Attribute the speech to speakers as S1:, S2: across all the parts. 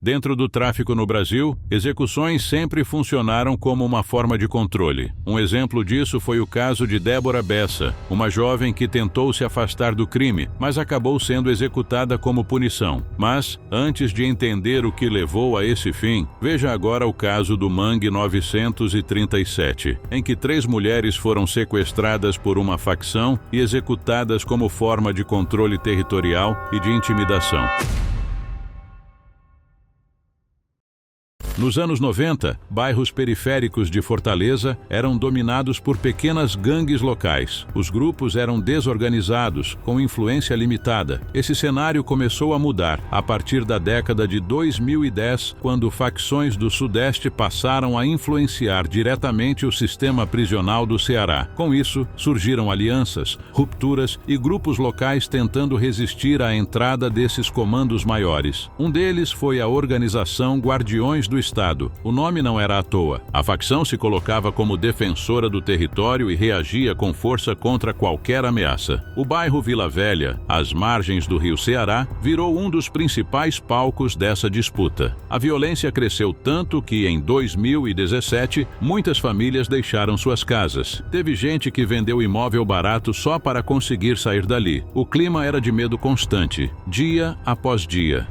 S1: Dentro do tráfico no Brasil, execuções sempre funcionaram como uma forma de controle. Um exemplo disso foi o caso de Débora Bessa, uma jovem que tentou se afastar do crime, mas acabou sendo executada como punição. Mas, antes de entender o que levou a esse fim, veja agora o caso do Mangue 937, em que 3 mulheres foram sequestradas por uma facção e executadas como forma de controle territorial e de intimidação. Nos anos 90, bairros periféricos de Fortaleza eram dominados por pequenas gangues locais. Os grupos eram desorganizados, com influência limitada. Esse cenário começou a mudar a partir da década de 2010, quando facções do Sudeste passaram a influenciar diretamente o sistema prisional do Ceará. Com isso, surgiram alianças, rupturas e grupos locais tentando resistir à entrada desses comandos maiores. Um deles foi a Organização Guardiões do Estado. O nome não era à toa. A facção se colocava como defensora do território e reagia com força contra qualquer ameaça. O bairro Vila Velha, às margens do rio Ceará, virou um dos principais palcos dessa disputa. A violência cresceu tanto que, em 2017, muitas famílias deixaram suas casas. Teve gente que vendeu imóvel barato só para conseguir sair dali. O clima era de medo constante, dia após dia.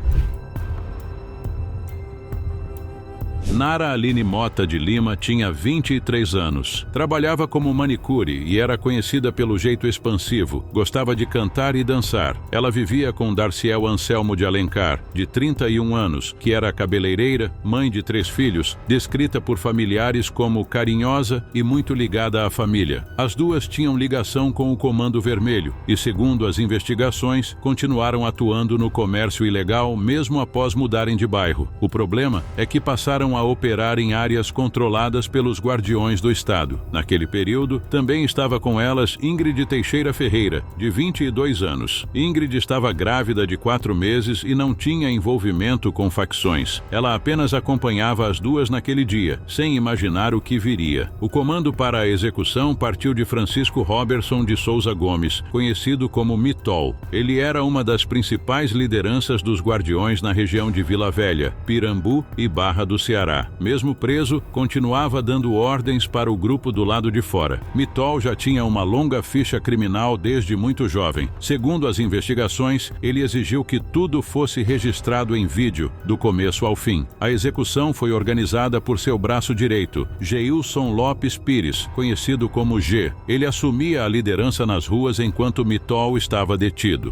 S1: Nara Aline Mota de Lima tinha 23 anos. Trabalhava como manicure e era conhecida pelo jeito expansivo. Gostava de cantar e dançar. Ela vivia com Darciel Anselmo de Alencar, de 31 anos, que era cabeleireira, mãe de 3 filhos, descrita por familiares como carinhosa e muito ligada à família. As duas tinham ligação com o Comando Vermelho e, segundo as investigações, continuaram atuando no comércio ilegal mesmo após mudarem de bairro. O problema é que passaram a operar em áreas controladas pelos Guardiões do Estado. Naquele período, também estava com elas Ingrid Teixeira Ferreira, de 22 anos. Ingrid estava grávida de 4 meses e não tinha envolvimento com facções. Ela apenas acompanhava as duas naquele dia, sem imaginar o que viria. O comando para a execução partiu de Francisco Robertson de Souza Gomes, conhecido como Mitol. Ele era uma das principais lideranças dos Guardiões na região de Vila Velha, Pirambu e Barra do Ceará. Mesmo preso, continuava dando ordens para o grupo do lado de fora. Mitol já tinha uma longa ficha criminal desde muito jovem. Segundo as investigações, ele exigiu que tudo fosse registrado em vídeo, do começo ao fim. A execução foi organizada por seu braço direito, Geilson Lopes Pires, conhecido como G. Ele assumia a liderança nas ruas enquanto Mitol estava detido.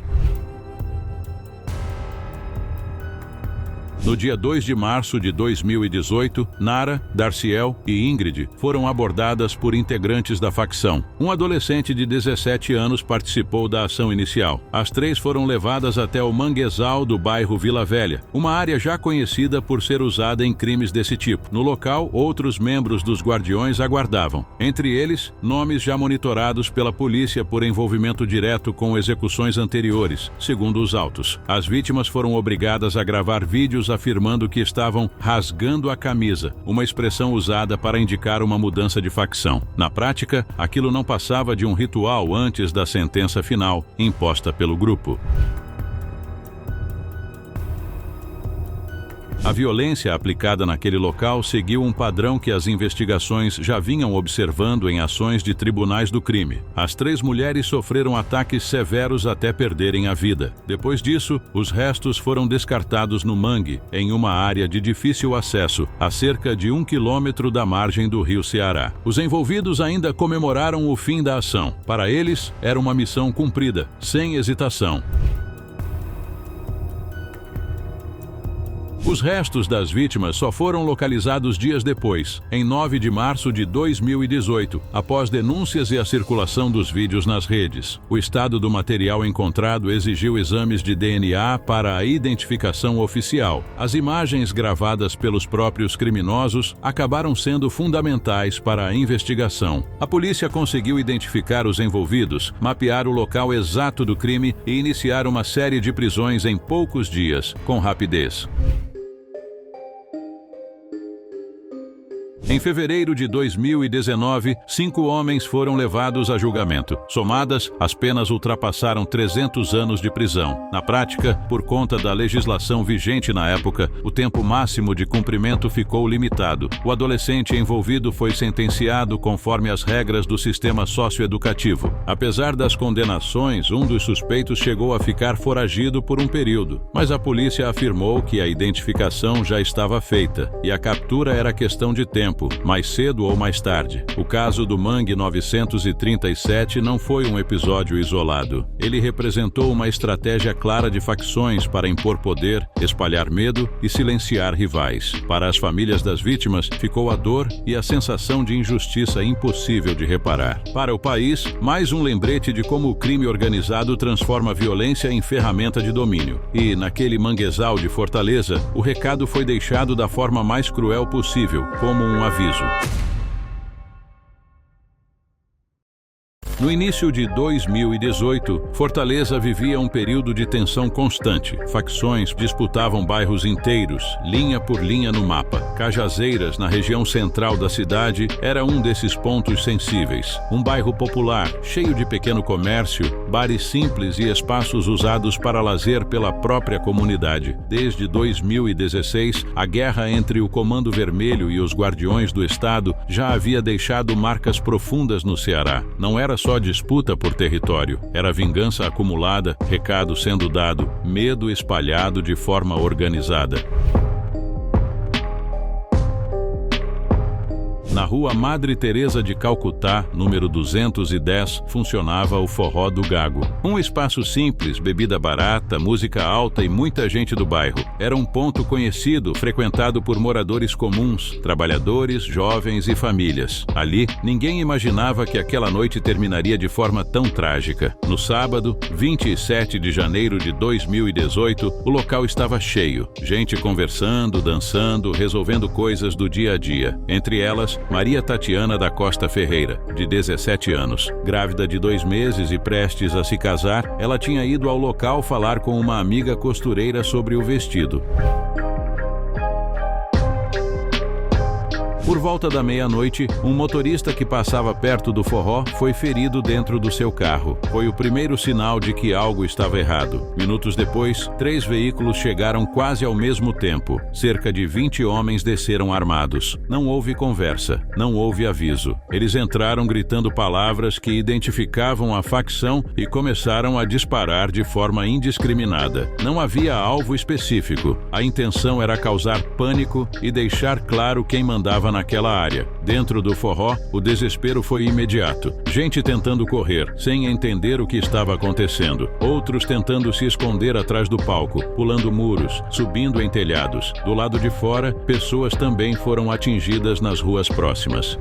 S1: No dia 2 de março de 2018, Nara, Darciel e Ingrid foram abordadas por integrantes da facção. Um adolescente de 17 anos participou da ação inicial. As 3 foram levadas até o manguezal do bairro Vila Velha, uma área já conhecida por ser usada em crimes desse tipo. No local, outros membros dos Guardiões aguardavam. Entre eles, nomes já monitorados pela polícia por envolvimento direto com execuções anteriores, segundo os autos. As vítimas foram obrigadas a gravar vídeos afirmando que estavam rasgando a camisa, uma expressão usada para indicar uma mudança de facção. Na prática, aquilo não passava de um ritual antes da sentença final, imposta pelo grupo. A violência aplicada naquele local seguiu um padrão que as investigações já vinham observando em ações de tribunais do crime. As 3 mulheres sofreram ataques severos até perderem a vida. Depois disso, os restos foram descartados no mangue, em uma área de difícil acesso, a cerca de 1 quilômetro da margem do rio Ceará. Os envolvidos ainda comemoraram o fim da ação. Para eles, era uma missão cumprida, sem hesitação. Os restos das vítimas só foram localizados dias depois, em 9 de março de 2018, após denúncias e a circulação dos vídeos nas redes. O estado do material encontrado exigiu exames de DNA para a identificação oficial. As imagens gravadas pelos próprios criminosos acabaram sendo fundamentais para a investigação. A polícia conseguiu identificar os envolvidos, mapear o local exato do crime e iniciar uma série de prisões em poucos dias, com rapidez. Em fevereiro de 2019, 5 homens foram levados a julgamento. Somadas, as penas ultrapassaram 300 anos de prisão. Na prática, por conta da legislação vigente na época, o tempo máximo de cumprimento ficou limitado. O adolescente envolvido foi sentenciado conforme as regras do sistema socioeducativo. Apesar das condenações, um dos suspeitos chegou a ficar foragido por um período, mas a polícia afirmou que a identificação já estava feita e a captura era questão de tempo, mais cedo ou mais tarde. O caso do Mangue 937 não foi um episódio isolado. Ele representou uma estratégia clara de facções para impor poder, espalhar medo e silenciar rivais. Para as famílias das vítimas, ficou a dor e a sensação de injustiça impossível de reparar. Para o país, mais um lembrete de como o crime organizado transforma a violência em ferramenta de domínio. E, naquele manguezal de Fortaleza, o recado foi deixado da forma mais cruel possível, como um aviso. No início de 2018, Fortaleza vivia um período de tensão constante. Facções disputavam bairros inteiros, linha por linha no mapa. Cajazeiras, na região central da cidade, era um desses pontos sensíveis. Um bairro popular, cheio de pequeno comércio, bares simples e espaços usados para lazer pela própria comunidade. Desde 2016, a guerra entre o Comando Vermelho e os Guardiões do Estado já havia deixado marcas profundas no Ceará. Não era só disputa por território, era vingança acumulada, recado sendo dado, medo espalhado de forma organizada. Na rua Madre Teresa de Calcutá, número 210, funcionava o Forró do Gago. Um espaço simples, bebida barata, música alta e muita gente do bairro. Era um ponto conhecido, frequentado por moradores comuns, trabalhadores, jovens e famílias. Ali, ninguém imaginava que aquela noite terminaria de forma tão trágica. No sábado, 27 de janeiro de 2018, o local estava cheio. Gente conversando, dançando, resolvendo coisas do dia a dia. Entre elas, Maria Tatiana da Costa Ferreira, de 17 anos. Grávida de 2 meses e prestes a se casar, ela tinha ido ao local falar com uma amiga costureira sobre o vestido. Por volta da meia-noite, um motorista que passava perto do forró foi ferido dentro do seu carro. Foi o primeiro sinal de que algo estava errado. Minutos depois, 3 veículos chegaram quase ao mesmo tempo. Cerca de 20 homens desceram armados. Não houve conversa, não houve aviso. Eles entraram gritando palavras que identificavam a facção e começaram a disparar de forma indiscriminada. Não havia alvo específico. A intenção era causar pânico e deixar claro quem mandava naquela área. Dentro do forró, o desespero foi imediato. Gente tentando correr, sem entender o que estava acontecendo. Outros tentando se esconder atrás do palco, pulando muros, subindo em telhados. Do lado de fora, pessoas também foram atingidas nas ruas próximas.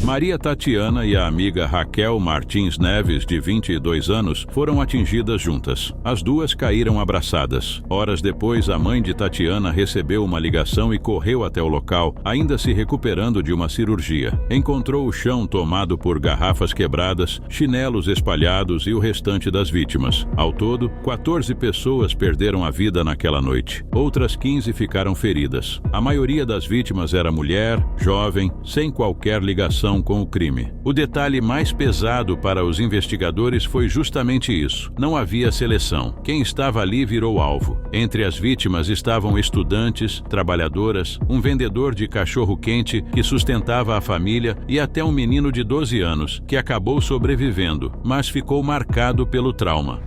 S1: Maria Tatiana e a amiga Raquel Martins Neves, de 22 anos, foram atingidas juntas. As duas caíram abraçadas. Horas depois, a mãe de Tatiana recebeu uma ligação e correu até o local, ainda se recuperando de uma cirurgia. Encontrou o chão tomado por garrafas quebradas, chinelos espalhados e o restante das vítimas. Ao todo, 14 pessoas perderam a vida naquela noite. Outras 15 ficaram feridas. A maioria das vítimas era mulher, jovem, sem qualquer ligação com o crime. O detalhe mais pesado para os investigadores foi justamente isso. Não havia seleção. Quem estava ali virou alvo. Entre as vítimas estavam estudantes, trabalhadoras, um vendedor de cachorro-quente que sustentava a família e até um menino de 12 anos que acabou sobrevivendo, mas ficou marcado pelo trauma.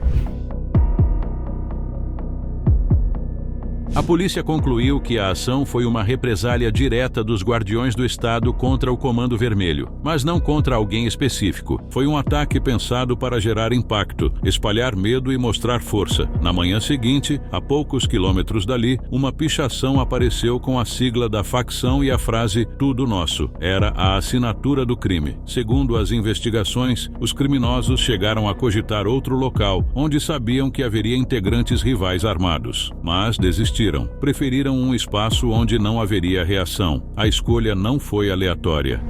S1: A polícia concluiu que a ação foi uma represália direta dos Guardiões do Estado contra o Comando Vermelho, mas não contra alguém específico. Foi um ataque pensado para gerar impacto, espalhar medo e mostrar força. Na manhã seguinte, a poucos quilômetros dali, uma pichação apareceu com a sigla da facção e a frase "Tudo Nosso". Era a assinatura do crime. Segundo as investigações, os criminosos chegaram a cogitar outro local, onde sabiam que haveria integrantes rivais armados, mas desistiram. Preferiram um espaço onde não haveria reação. A escolha não foi aleatória.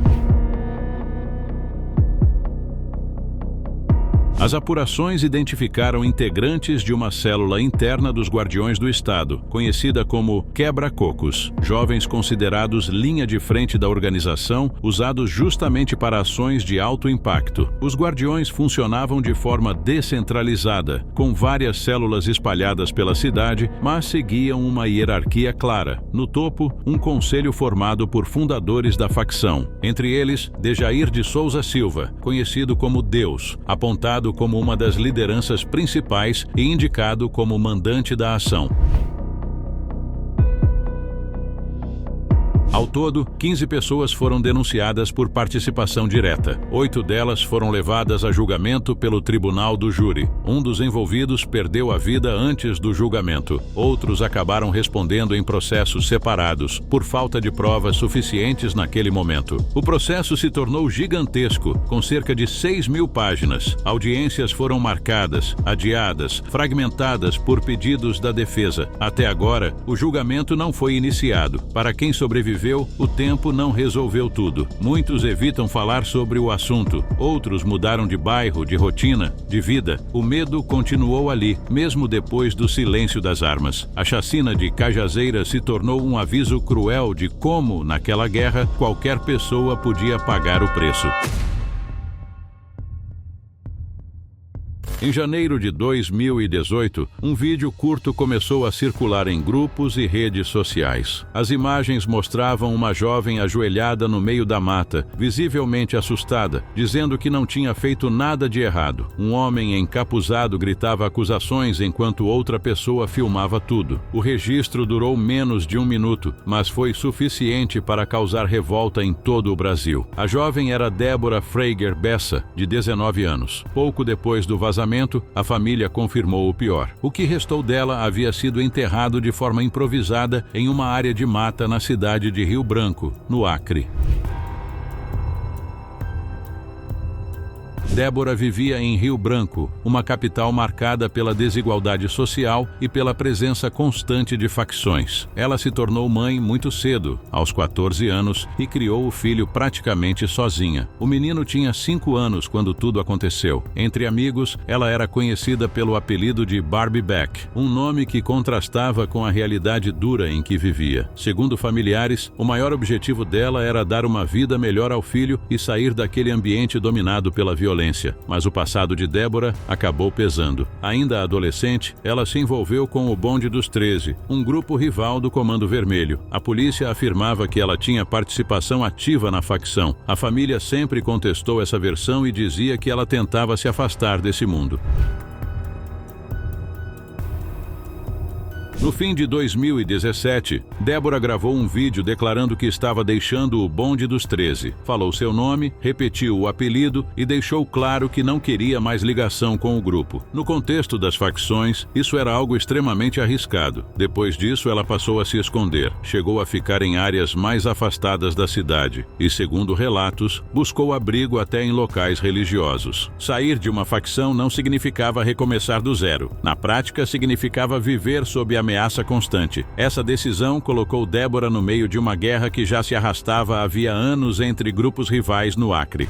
S1: As apurações identificaram integrantes de uma célula interna dos Guardiões do Estado, conhecida como Quebra-Cocos, jovens considerados linha de frente da organização, usados justamente para ações de alto impacto. Os Guardiões funcionavam de forma descentralizada, com várias células espalhadas pela cidade, mas seguiam uma hierarquia clara. No topo, um conselho formado por fundadores da facção, entre eles Dejair de Souza Silva, conhecido como Deus, apontado como uma das lideranças principais e indicado como mandante da ação. Ao todo, 15 pessoas foram denunciadas por participação direta. 8 delas foram levadas a julgamento pelo tribunal do júri. Um dos envolvidos perdeu a vida antes do julgamento. Outros acabaram respondendo em processos separados, por falta de provas suficientes naquele momento. O processo se tornou gigantesco, com cerca de 6.000 páginas. Audiências foram marcadas, adiadas, fragmentadas por pedidos da defesa. Até agora, o julgamento não foi iniciado. Para quem sobreviveu, o tempo não resolveu tudo. Muitos evitam falar sobre o assunto. Outros mudaram de bairro, de rotina, de vida. O medo continuou ali, mesmo depois do silêncio das armas. A chacina de Cajazeira se tornou um aviso cruel de como, naquela guerra, qualquer pessoa podia pagar o preço. Em janeiro de 2018, um vídeo curto começou a circular em grupos e redes sociais. As imagens mostravam uma jovem ajoelhada no meio da mata, visivelmente assustada, dizendo que não tinha feito nada de errado. Um homem encapuzado gritava acusações enquanto outra pessoa filmava tudo. O registro durou menos de 1 minuto, mas foi suficiente para causar revolta em todo o Brasil. A jovem era Débora Freiger Bessa, de 19 anos. Pouco depois do vazamento, a família confirmou o pior. O que restou dela havia sido enterrado de forma improvisada em uma área de mata na cidade de Rio Branco, no Acre. Débora vivia em Rio Branco, uma capital marcada pela desigualdade social e pela presença constante de facções. Ela se tornou mãe muito cedo, aos 14 anos, e criou o filho praticamente sozinha. O menino tinha 5 anos quando tudo aconteceu. Entre amigos, ela era conhecida pelo apelido de Barbie Beck, um nome que contrastava com a realidade dura em que vivia. Segundo familiares, o maior objetivo dela era dar uma vida melhor ao filho e sair daquele ambiente dominado pela violência. Mas o passado de Débora acabou pesando. Ainda adolescente, ela se envolveu com o Bonde dos 13, um grupo rival do Comando Vermelho. A polícia afirmava que ela tinha participação ativa na facção. A família sempre contestou essa versão e dizia que ela tentava se afastar desse mundo. No fim de 2017, Débora gravou um vídeo declarando que estava deixando o Bonde dos 13. Falou seu nome, repetiu o apelido e deixou claro que não queria mais ligação com o grupo. No contexto das facções, isso era algo extremamente arriscado. Depois disso, ela passou a se esconder. Chegou a ficar em áreas mais afastadas da cidade e, segundo relatos, buscou abrigo até em locais religiosos. Sair de uma facção não significava recomeçar do zero. Na prática, significava viver sob ameaça constante. Essa decisão colocou Débora no meio de uma guerra que já se arrastava havia anos entre grupos rivais no Acre.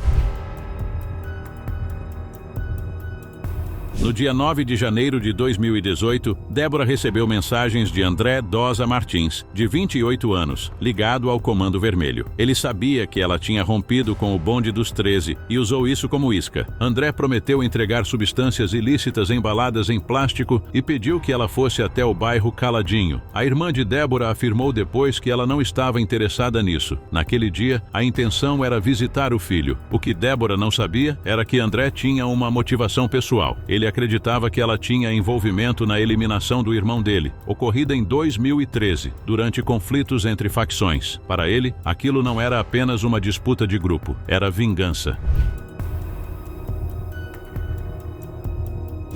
S1: No dia 9 de janeiro de 2018, Débora recebeu mensagens de André Dosa Martins, de 28 anos, ligado ao Comando Vermelho. Ele sabia que ela tinha rompido com o Bonde dos 13 e usou isso como isca. André prometeu entregar substâncias ilícitas embaladas em plástico e pediu que ela fosse até o bairro Caladinho. A irmã de Débora afirmou depois que ela não estava interessada nisso. Naquele dia, a intenção era visitar o filho. O que Débora não sabia era que André tinha uma motivação pessoal. Ele acreditava que ela tinha envolvimento na eliminação do irmão dele, ocorrida em 2013, durante conflitos entre facções. Para ele, aquilo não era apenas uma disputa de grupo, era vingança.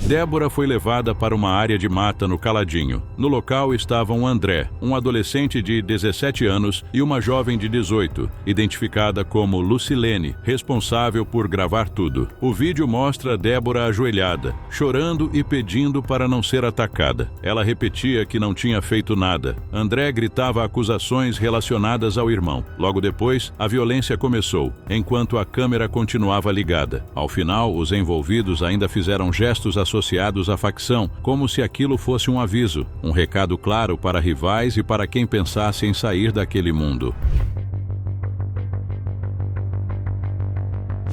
S1: Débora foi levada para uma área de mata no Caladinho. No local estavam André, um adolescente de 17 anos, e uma jovem de 18, identificada como Lucilene, responsável por gravar tudo. O vídeo mostra Débora ajoelhada, chorando e pedindo para não ser atacada. Ela repetia que não tinha feito nada. André gritava acusações relacionadas ao irmão. Logo depois, a violência começou, enquanto a câmera continuava ligada. Ao final, os envolvidos ainda fizeram gestos associados à facção, como se aquilo fosse um aviso, um recado claro para rivais e para quem pensasse em sair daquele mundo.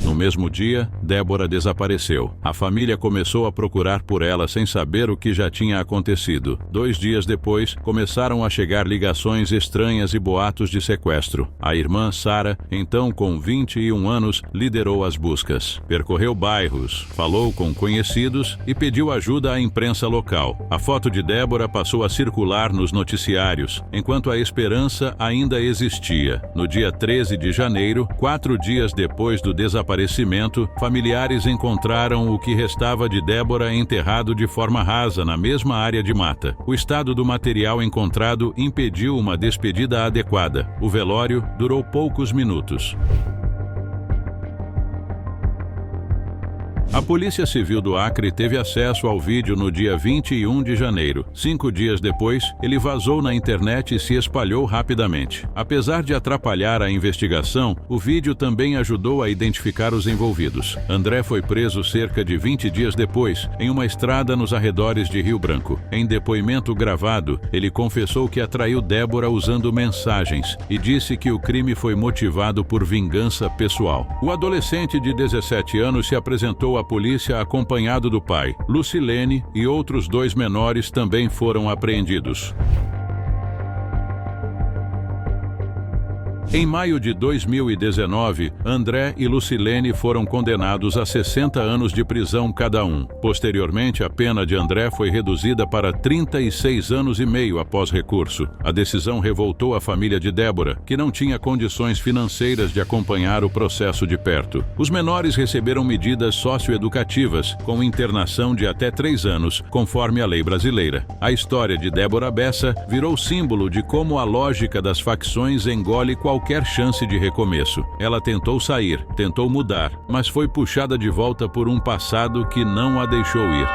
S1: No mesmo dia, Débora desapareceu. A família começou a procurar por ela sem saber o que já tinha acontecido. 2 dias depois, começaram a chegar ligações estranhas e boatos de sequestro. A irmã Sara, então com 21 anos, liderou as buscas. Percorreu bairros, falou com conhecidos e pediu ajuda à imprensa local. A foto de Débora passou a circular nos noticiários, enquanto a esperança ainda existia. No dia 13 de janeiro, 4 dias depois do desaparecimento, familiares encontraram o que restava de Débora enterrado de forma rasa na mesma área de mata. O estado do material encontrado impediu uma despedida adequada. O velório durou poucos minutos. A Polícia Civil do Acre teve acesso ao vídeo no dia 21 de janeiro. 5 dias depois, ele vazou na internet e se espalhou rapidamente. Apesar de atrapalhar a investigação, o vídeo também ajudou a identificar os envolvidos. André foi preso cerca de 20 dias depois, em uma estrada nos arredores de Rio Branco. Em depoimento gravado, ele confessou que atraiu Débora usando mensagens e disse que o crime foi motivado por vingança pessoal. O adolescente de 17 anos se apresentou à polícia acompanhado do pai. Lucilene e outros 2 menores também foram apreendidos. Em maio de 2019, André e Lucilene foram condenados a 60 anos de prisão cada um. Posteriormente, a pena de André foi reduzida para 36 anos e meio após recurso. A decisão revoltou a família de Débora, que não tinha condições financeiras de acompanhar o processo de perto. Os menores receberam medidas socioeducativas, com internação de até 3 anos, conforme a lei brasileira. A história de Débora Bessa virou símbolo de como a lógica das facções engole qualquer chance de recomeço. Ela tentou sair, tentou mudar, mas foi puxada de volta por um passado que não a deixou ir.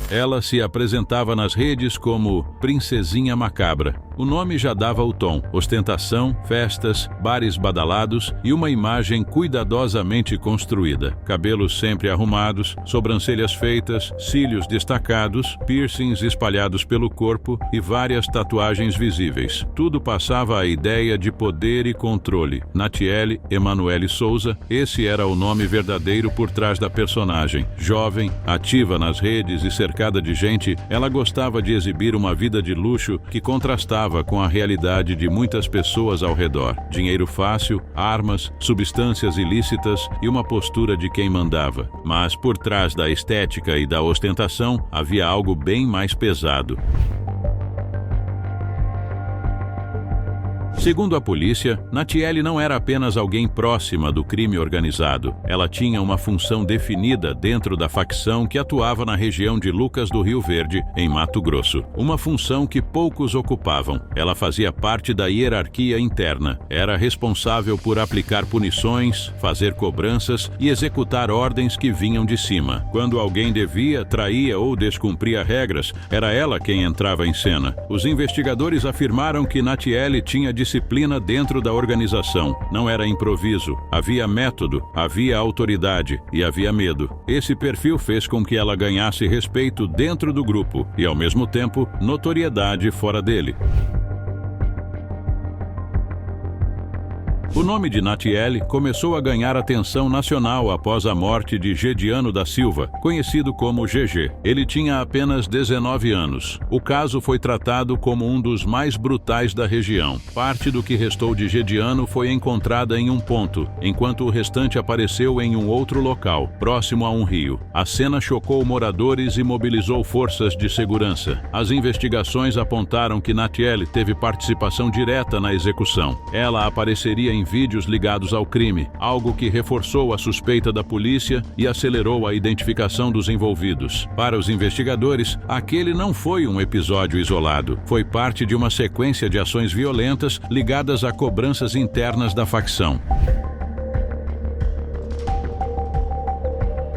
S1: Ela se apresentava nas redes como Princesinha Macabra. O nome já dava o tom: ostentação, festas, bares badalados e uma imagem cuidadosamente construída. Cabelos sempre arrumados, sobrancelhas feitas, cílios destacados, piercings espalhados pelo corpo e várias tatuagens visíveis. Tudo passava a ideia de poder e controle. Natiele Emanuele Souza, esse era o nome verdadeiro por trás da personagem. Jovem, ativa nas redes e cercada de gente, ela gostava de exibir uma vida de luxo que contrastava com a realidade de muitas pessoas ao redor. Dinheiro fácil, armas, substâncias ilícitas e uma postura de quem mandava. Mas por trás da estética e da ostentação havia algo bem mais pesado. Segundo a polícia, Natiele não era apenas alguém próxima do crime organizado. Ela tinha uma função definida dentro da facção que atuava na região de Lucas do Rio Verde, em Mato Grosso. Uma função que poucos ocupavam. Ela fazia parte da hierarquia interna. Era responsável por aplicar punições, fazer cobranças e executar ordens que vinham de cima. Quando alguém devia, traía ou descumpria regras, era ela quem entrava em cena. Os investigadores afirmaram que Natiele tinha disciplina dentro da organização. Não era improviso. Havia método, havia autoridade e havia medo. Esse perfil fez com que ela ganhasse respeito dentro do grupo e, ao mesmo tempo, notoriedade fora dele. O nome de Natiele começou a ganhar atenção nacional após a morte de Gediano da Silva, conhecido como GG. Ele tinha apenas 19 anos. O caso foi tratado como um dos mais brutais da região. Parte do que restou de Gediano foi encontrada em um ponto, enquanto o restante apareceu em um outro local, próximo a um rio. A cena chocou moradores e mobilizou forças de segurança. As investigações apontaram que Natiele teve participação direta na execução. Ela apareceria em em vídeos ligados ao crime, algo que reforçou a suspeita da polícia e acelerou a identificação dos envolvidos. Para os investigadores, aquele não foi um episódio isolado. Foi parte de uma sequência de ações violentas ligadas a cobranças internas da facção.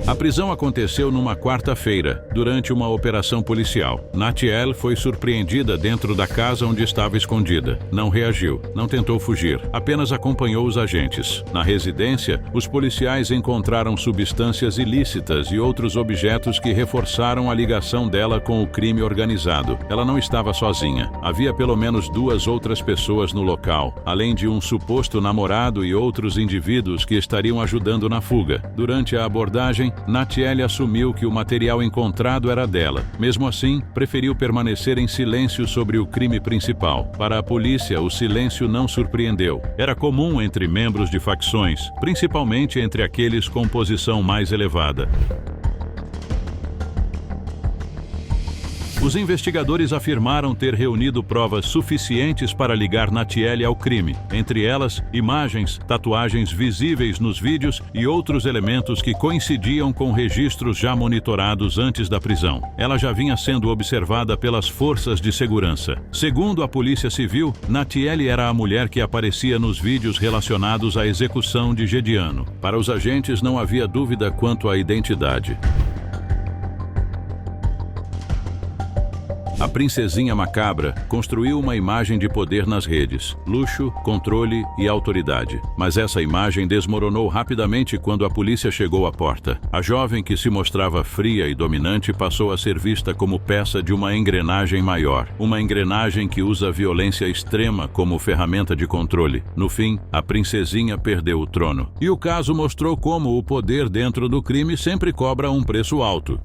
S1: A prisão aconteceu numa quarta-feira, durante uma operação policial. Natiele foi surpreendida dentro da casa onde estava escondida. Não reagiu, não tentou fugir, apenas acompanhou os agentes. Na residência, os policiais encontraram substâncias ilícitas e outros objetos que reforçaram a ligação dela com o crime organizado. Ela não estava sozinha. Havia pelo menos 2 outras pessoas no local, além de um suposto namorado e outros indivíduos que estariam ajudando na fuga. Durante a abordagem, Natiele assumiu que o material encontrado era dela. Mesmo assim, preferiu permanecer em silêncio sobre o crime principal. Para a polícia, o silêncio não surpreendeu. Era comum entre membros de facções, principalmente entre aqueles com posição mais elevada. Os investigadores afirmaram ter reunido provas suficientes para ligar Natiele ao crime, entre elas, imagens, tatuagens visíveis nos vídeos e outros elementos que coincidiam com registros já monitorados antes da prisão. Ela já vinha sendo observada pelas forças de segurança. Segundo a Polícia Civil, Natiele era a mulher que aparecia nos vídeos relacionados à execução de Gediano. Para os agentes, não havia dúvida quanto à identidade. A princesinha macabra construiu uma imagem de poder nas redes, luxo, controle e autoridade. Mas essa imagem desmoronou rapidamente quando a polícia chegou à porta. A jovem que se mostrava fria e dominante passou a ser vista como peça de uma engrenagem maior. Uma engrenagem que usa violência extrema como ferramenta de controle. No fim, a princesinha perdeu o trono. E o caso mostrou como o poder dentro do crime sempre cobra um preço alto.